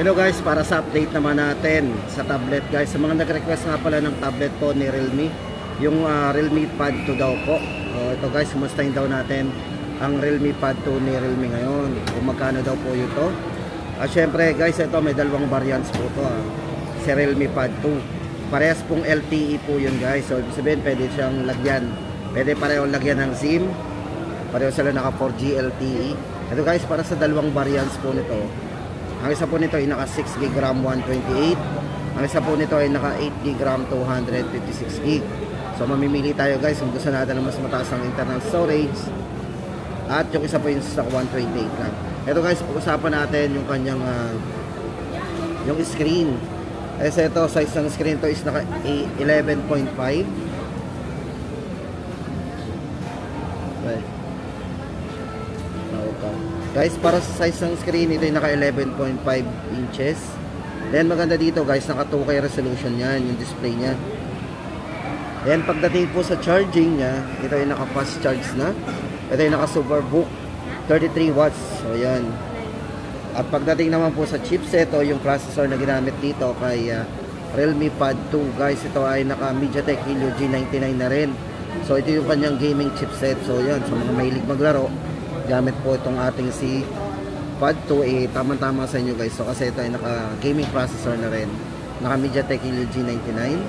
Hello guys, para sa update naman natin sa tablet guys. Sa mga nag-request nga pala ng tablet po ni Realme, yung Realme Pad 2 daw po. Ito guys, kumustahin daw natin ang Realme Pad 2 ni Realme ngayon. Kung magkano daw po ito. Syempre guys, ito may dalawang variants po ito. Si Realme Pad 2. Parehas pong LTE po yun guys. So ibig sabihin pwede siyang lagyan. Pwede pareho lagyan ng SIM. Pareho sila naka 4G LTE. Ito guys, para sa dalawang variants po nito. Ang isa po nito ay naka 6GB RAM 128. Ang isa po nito ay naka 8GB RAM 256GB. So mamimili tayo guys kung gusto natin ng mas mataas ang internal storage. At yung isa po yung sa 128 lang. Ito guys, pag-usapan natin yung kanyang yung screen. Kasi ito, size ng screen to is naka 11.5. Okay. Guys, para sa size ng screen, ito ay naka 11.5 inches. Then maganda dito guys, naka 2K resolution yan, yung display nya. Then pagdating po sa charging nya, ito ay naka fast charge na. Ito ay naka Superbook 33 watts. So yan. At pagdating naman po sa chipset o yung processor na ginamit dito kay Realme Pad 2 guys, ito ay naka MediaTek Helio G99 na rin. So ito yung kanyang gaming chipset. So yan, sa mga mahilig maglaro, gamit po itong ating si Pad 2, tamang-tama sa inyo guys. So kasi ito ay naka gaming processor na rin, naka MediaTek Helio G99.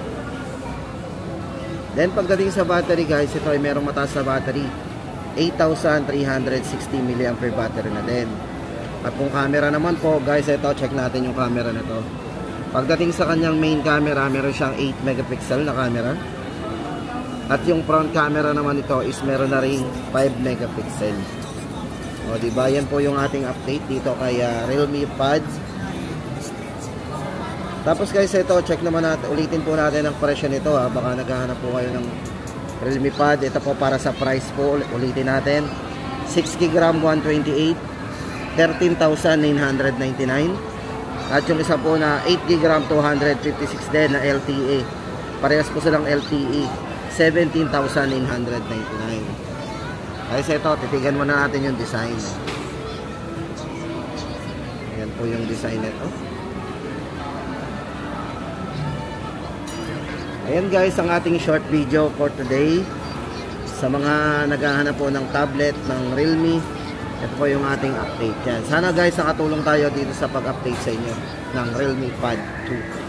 Then pagdating sa battery guys, ito ay merong mataas na battery, 8,360 mAh battery na din. At kung camera naman po guys, ito check natin yung camera na to. Pagdating sa kanyang main camera, meron siyang 8 megapixel na camera. At yung front camera naman ito is meron na ring 5 megapixel. O diba, yan po yung ating update dito kay Realme Pad. Tapos guys, ito check naman natin, ulitin po natin ang presyo nito baka naghahanap po kayo ng Realme Pad. Ito po para sa price po, ulitin natin, 6GB RAM 128, 13,999. At yung isa po na 8GB RAM 256 din na LTE, parehas po silang LTE, 17,999. Guys, ito, titigan muna natin yung design. Ayan po yung design nito. Ayan guys, ang ating short video for today. Sa mga naghahanap po ng tablet ng Realme, ito po yung ating update. Yan. Sana guys, nakatulong tayo dito sa pag-update sa inyo ng Realme Pad 2.